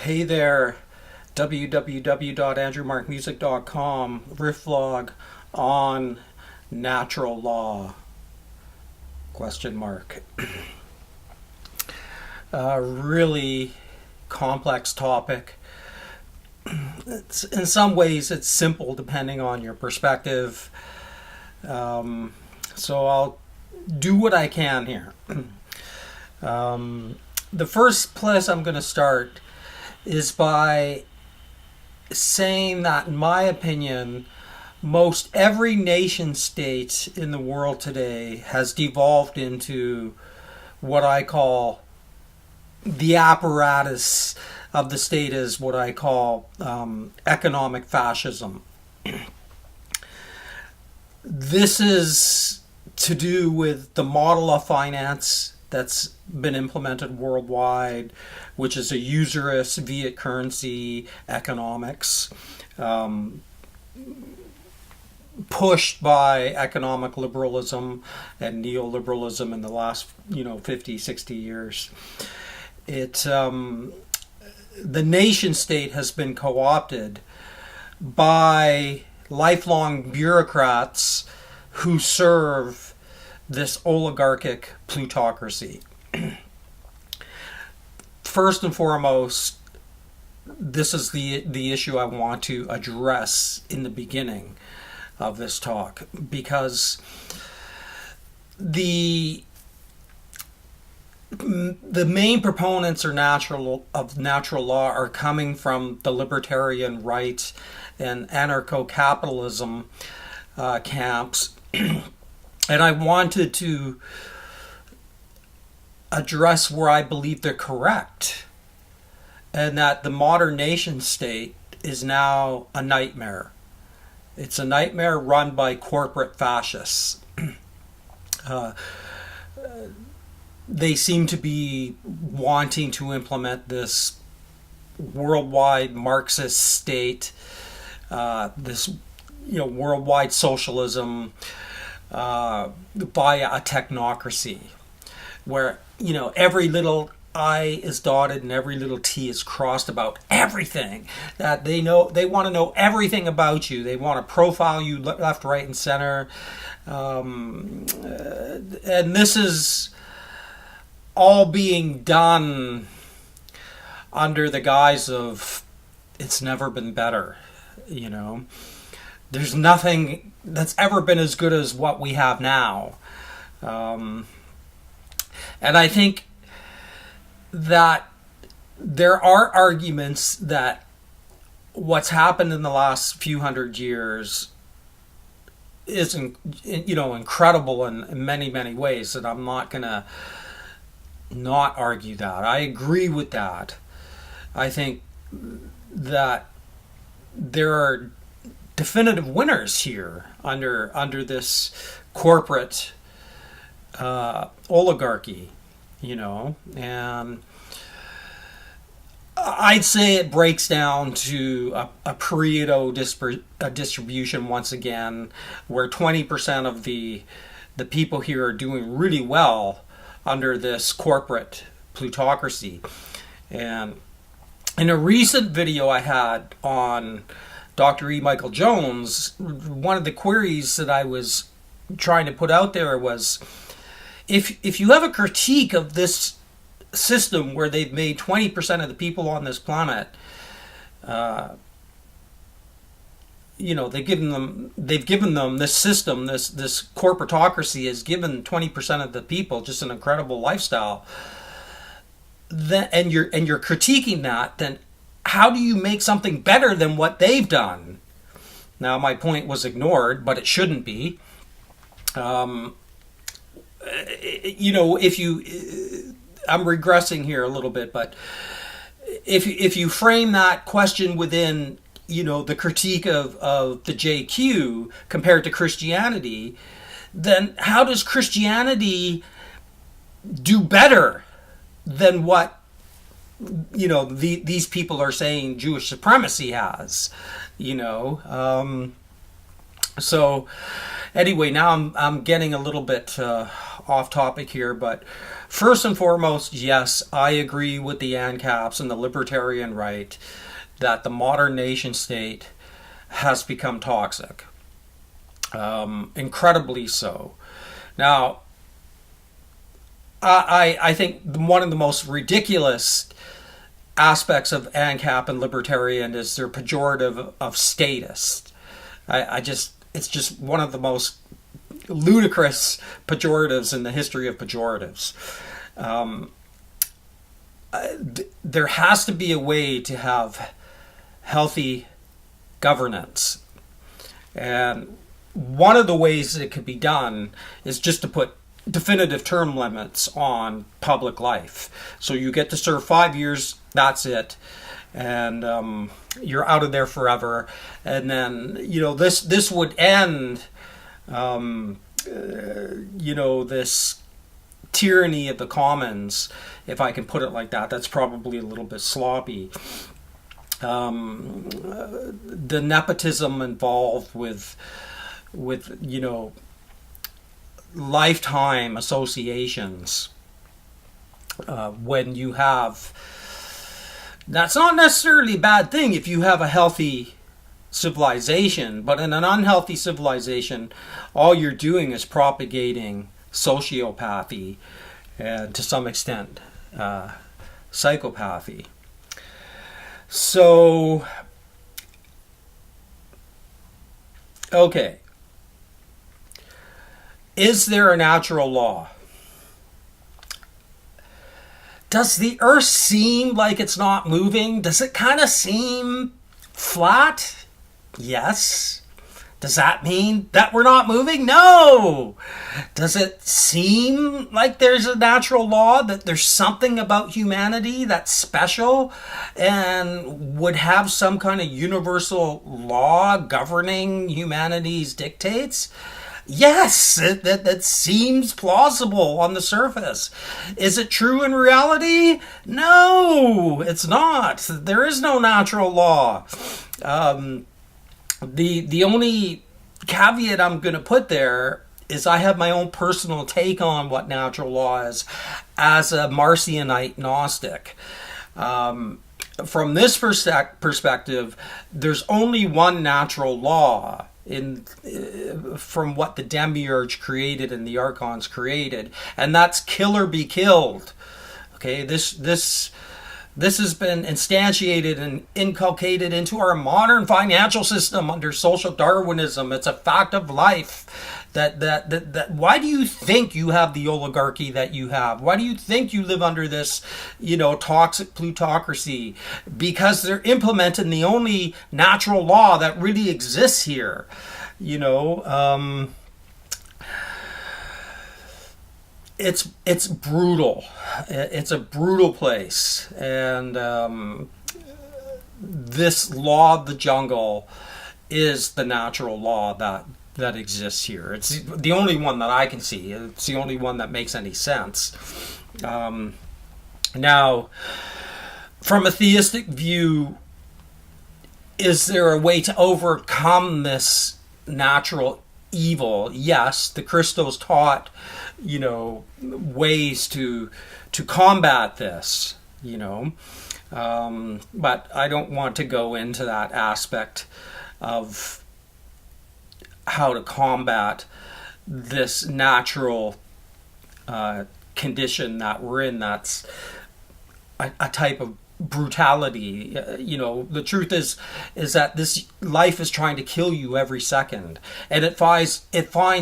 Hey there, www.andrewmarkmusic.com, Riffvlog on natural law, question mark. Really complex topic. In some ways it's simple depending on your perspective. So I'll do what I can here. The first place I'm going to start is by saying that, in my opinion, most every nation state in the world today has devolved into what I call the apparatus of the state, is what I call economic fascism. This is to do with the model of finance that's been implemented worldwide, which is a usurious fiat currency economics, pushed by economic liberalism and neoliberalism in the last 50, 60 years. The nation state has been co-opted by lifelong bureaucrats who serve this oligarchic plutocracy. First and foremost, this is the issue I want to address in the beginning of this talk, because the main proponents of natural law are coming from the libertarian right and anarcho-capitalism camps. And I wanted to address where I believe they're correct, and that the modern nation state is now a nightmare. It's a nightmare run by corporate fascists. They seem to be wanting to implement this worldwide Marxist state, this worldwide socialism, via a technocracy where every little I is dotted and every little T is crossed about everything. That they want to know everything about you. They want to profile you left, right, and center. And this is all being done under the guise of it's never been better. There's nothing that's ever been as good as what we have now. And I think that there are arguments that what's happened in the last few hundred years is incredible in many, many ways, and I'm not going to not argue that. I agree with that. I think that there are definitive winners here under this corporate oligarchy, and I'd say it breaks down to a Pareto distribution once again, where 20% of the people here are doing really well under this corporate plutocracy. And in a recent video I had on Dr. E. Michael Jones, one of the queries that I was trying to put out there was, if you have a critique of this system where they've made 20% of the people on this planet, they've given them this system, this corporatocracy has given 20% of the people just an incredible lifestyle, and you're critiquing that, then how do you make something better than what they've done? Now, my point was ignored, but it shouldn't be. I'm regressing here a little bit, but if you frame that question within, the critique of the JQ compared to Christianity, then how does Christianity do better than what these people are saying Jewish supremacy has? So anyway, now I'm getting a little bit off topic here, but first and foremost, yes, I agree with the ANCAPs and the libertarian right that the modern nation state has become toxic, incredibly so. Now, I think one of the most ridiculous aspects of ANCAP and libertarian is their pejorative of statist. It's just one of the most ludicrous pejoratives in the history of pejoratives. There has to be a way to have healthy governance. And one of the ways it could be done is just to put definitive term limits on public life. So you get to serve 5 years, that's it. And you're out of there forever. And then, this would end, this tyranny of the commons, if I can put it like that. That's probably a little bit sloppy. The nepotism involved with lifetime associations, when you have, that's not necessarily a bad thing if you have a healthy civilization, but in an unhealthy civilization, all you're doing is propagating sociopathy and to some extent psychopathy. So, okay. Is there a natural law? Does the earth seem like it's not moving? Does it kind of seem flat? Yes. Does that mean that we're not moving? No. Does it seem like there's a natural law, that there's something about humanity that's special and would have some kind of universal law governing humanity's dictates? Yes, that seems plausible on the surface. Is it true in reality? No, it's not. There is no natural law. The only caveat I'm going to put there is I have my own personal take on what natural law is as a Marcionite Gnostic. From this perspective, there's only one natural law from what the demiurge created and the archons created, and that's kill or be killed. Okay, this has been instantiated and inculcated into our modern financial system under social Darwinism. It's a fact of life. That why do you think you have the oligarchy that you have? Why do you think you live under this, toxic plutocracy? Because they're implementing the only natural law that really exists here. It's brutal. It's a brutal place, and this law of the jungle is the natural law that exists here. It's the only one that I can see. It's the only one that makes any sense. Now, from a theistic view, is there a way to overcome this natural evil? Yes, the Christos taught, ways to combat this, but I don't want to go into that aspect of how to combat this natural condition that we're in. That's a type of brutality. The truth is that this life is trying to kill you every second, and it finds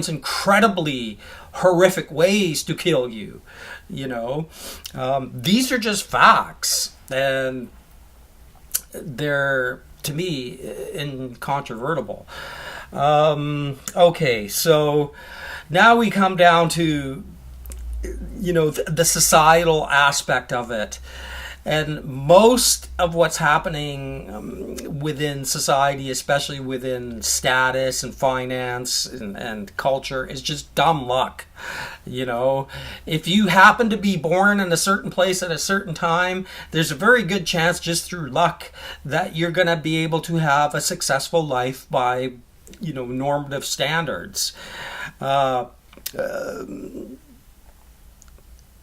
incredibly horrific ways to kill you. These are just facts, and they're, to me, incontrovertible. Okay, so now we come down to the societal aspect of it. And most of what's happening within society, especially within status and finance and culture, is just dumb luck. If you happen to be born in a certain place at a certain time, there's a very good chance, just through luck, that you're going to be able to have a successful life by normative standards.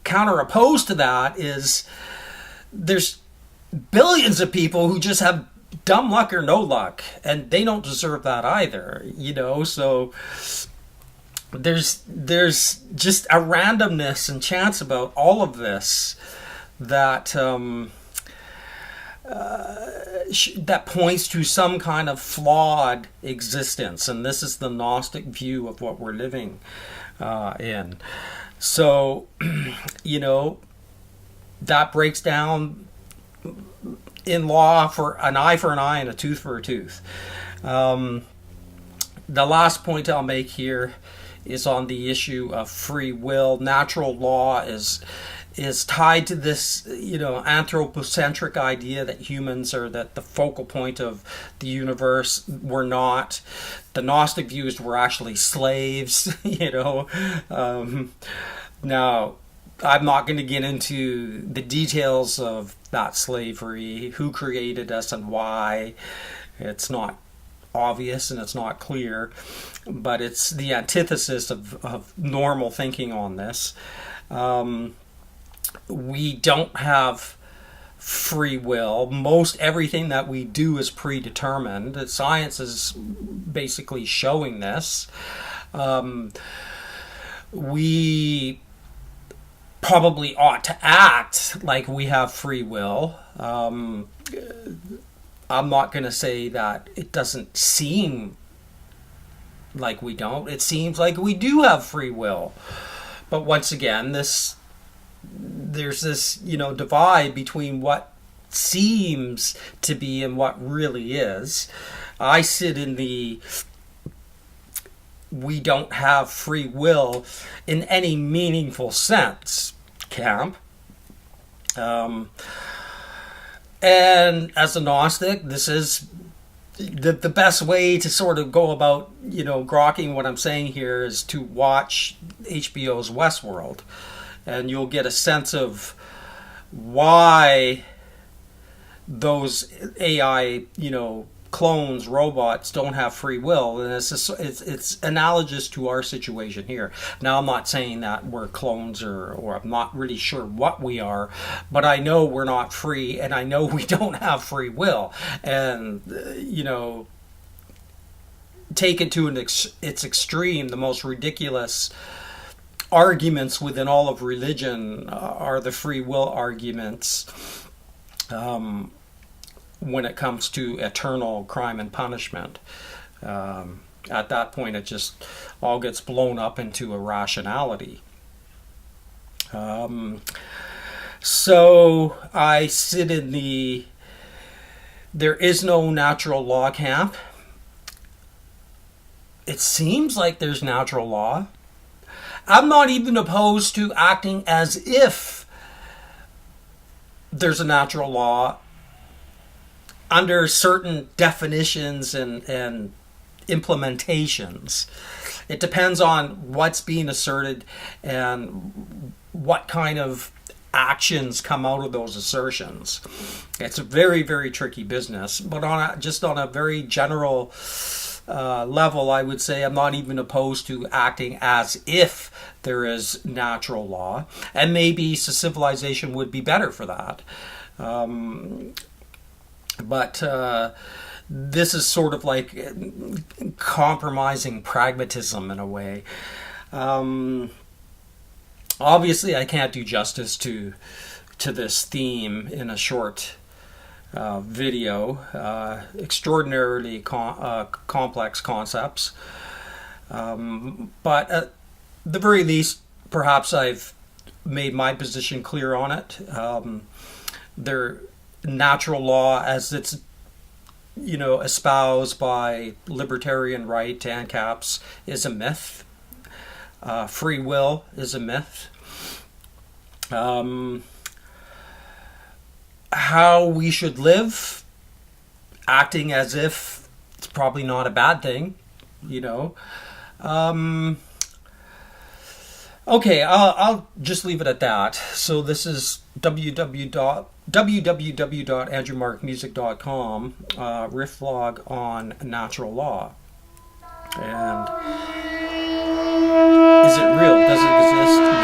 Counteropposed to that is there's billions of people who just have dumb luck or no luck, and they don't deserve that either, so there's just a randomness and chance about all of this that that points to some kind of flawed existence, and this is the Gnostic view of what we're living in. So, that breaks down in law for an eye and a tooth for a tooth. The last point I'll make here is on the issue of free will. Natural law is tied to this, anthropocentric idea that humans are the focal point of the universe. We're not. The Gnostic views were actually slaves, Now, I'm not going to get into the details of that slavery, who created us and why. It's not obvious and it's not clear, but it's the antithesis of normal thinking on this. We don't have free will. Most everything that we do is predetermined. Science is basically showing this. We probably ought to act like we have free will. I'm not going to say that it doesn't seem like we don't. It seems like we do have free will. But once again, there's this, divide between what seems to be and what really is. I sit in the we don't have free will in any meaningful sense camp. And as a Gnostic, this is the best way to sort of go about, grokking what I'm saying here is to watch HBO's Westworld. And you'll get a sense of why those AI, clones, robots don't have free will, and it's analogous to our situation here. Now, I'm not saying that we're clones or I'm not really sure what we are, but I know we're not free, and I know we don't have free will. And take it to its extreme, the most ridiculous arguments within all of religion are the free will arguments. When it comes to eternal crime and punishment. At that point, it just all gets blown up into irrationality. So I sit in there is no natural law camp. It seems like there's natural law. I'm not even opposed to acting as if there's a natural law under certain definitions and implementations. It depends on what's being asserted and what kind of actions come out of those assertions. It's a very, very tricky business, but on a very general level, I would say I'm not even opposed to acting as if there is natural law, and maybe civilization would be better for that. But this is sort of like compromising pragmatism in a way. Obviously, I can't do justice to this theme in a short video. Extraordinarily complex concepts. But at the very least, perhaps I've made my position clear on it. Natural law, as it's espoused by libertarian right to ANCAPs, is a myth. Free will is a myth. How we should live, acting as if it's probably not a bad thing, Okay, I'll just leave it at that. So this is www.andrewmarkmusic.com, Riffvlog on natural law. And is it real? Does it exist? No.